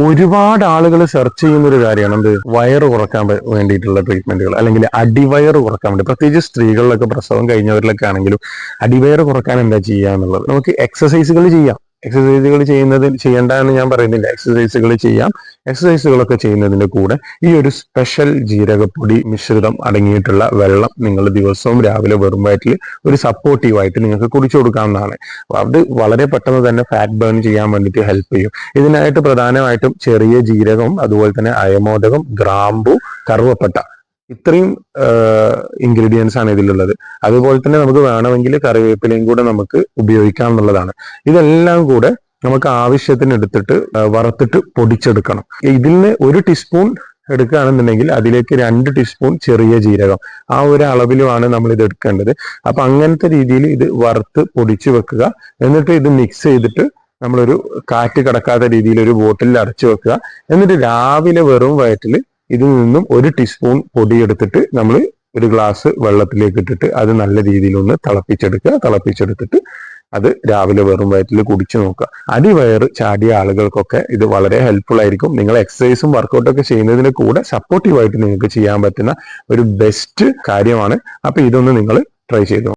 ഒരുപാട് ആളുകൾ സെർച്ച് ചെയ്യുന്ന ഒരു കാര്യമാണ് എന്ത്, വയറ് കുറക്കാൻ വേണ്ടിയിട്ടുള്ള ട്രീറ്റ്മെന്റുകൾ, അല്ലെങ്കിൽ അടിവയറ് കുറക്കാൻ വേണ്ടി. പ്രത്യേകിച്ച് സ്ത്രീകളിലൊക്കെ പ്രസവം കഴിഞ്ഞവരിലൊക്കെ ആണെങ്കിലും അടിവയറ് കുറക്കാൻ എന്താ ചെയ്യുക എന്നുള്ളത്. നമുക്ക് എക്സസൈസുകൾ ചെയ്യാം. എക്സസൈസുകൾ ചെയ്യേണ്ട എന്ന് ഞാൻ പറയുന്നില്ല, എക്സസൈസുകൾ ചെയ്യാം. എക്സസൈസുകളൊക്കെ ചെയ്യുന്നതിന്റെ കൂടെ ഈ ഒരു സ്പെഷ്യൽ ജീരകപ്പൊടി മിശ്രിതം അടങ്ങിയിട്ടുള്ള വെള്ളം നിങ്ങൾ ദിവസവും രാവിലെ വെറും വയറ്റിൽ ഒരു സപ്പോർട്ടീവായിട്ട് നിങ്ങൾക്ക് കുടിച്ചു കൊടുക്കാവുന്നതാണ്. അത് വളരെ പെട്ടെന്ന് തന്നെ ഫാറ്റ് ബേൺ ചെയ്യാൻ വേണ്ടിയിട്ട് ഹെൽപ്പ് ചെയ്യും. ഇതിനായിട്ട് പ്രധാനമായിട്ടും ചെറിയ ജീരകവും അതുപോലെ തന്നെ അയമോദകം, ഗ്രാമ്പു, കറുവപ്പട്ട, ഇത്രയും ഇൻഗ്രീഡിയൻസ് ആണ് ഇതിലുള്ളത്. അതുപോലെ തന്നെ നമുക്ക് വേണമെങ്കിൽ കറിവേപ്പിലയും കൂടെ നമുക്ക് ഉപയോഗിക്കാം എന്നുള്ളതാണ്. ഇതെല്ലാം കൂടെ നമുക്ക് ആവശ്യത്തിന് എടുത്തിട്ട് വറുത്തിട്ട് പൊടിച്ചെടുക്കണം. ഇതിന് 1 ടീസ്പൂൺ എടുക്കുകയാണെന്നുണ്ടെങ്കിൽ അതിലേക്ക് 2 ടീസ്പൂൺ ചെറിയ ജീരകം, ആ ഒരു അളവിലുമാണ് നമ്മൾ ഇത് എടുക്കേണ്ടത്. അപ്പൊ അങ്ങനത്തെ രീതിയിൽ ഇത് വറുത്ത് പൊടിച്ചു വെക്കുക. എന്നിട്ട് ഇത് മിക്സ് ചെയ്തിട്ട് നമ്മളൊരു കാറ്റ് കടക്കാത്ത രീതിയിൽ ഒരു ബോട്ടിലിൽ അടച്ചു വെക്കുക. എന്നിട്ട് രാവിലെ വെറും വയറ്റിൽ ഇതിൽ നിന്നും 1 ടീസ്പൂൺ പൊടി എടുത്തിട്ട് നമ്മൾ ഒരു ഗ്ലാസ് വെള്ളത്തിലേക്ക് ഇട്ടിട്ട് അത് നല്ല രീതിയിൽ ഒന്ന് തിളപ്പിച്ചെടുത്തിട്ട് അത് രാവിലെ വെറും വയറ്റിൽ കുടിച്ചു നോക്കുക. അടിവയറ് ചാടിയ ആളുകൾക്കൊക്കെ ഇത് വളരെ ഹെൽപ്ഫുൾ ആയിരിക്കും. നിങ്ങൾ എക്സസൈസും വർക്കൗട്ടൊക്കെ ചെയ്യുന്നതിന് കൂടെ സപ്പോർട്ടീവായിട്ട് നിങ്ങൾക്ക് ചെയ്യാൻ പറ്റുന്ന ഒരു ബെസ്റ്റ് കാര്യമാണ്. അപ്പൊ ഇതൊന്ന് നിങ്ങൾ ട്രൈ ചെയ്തു.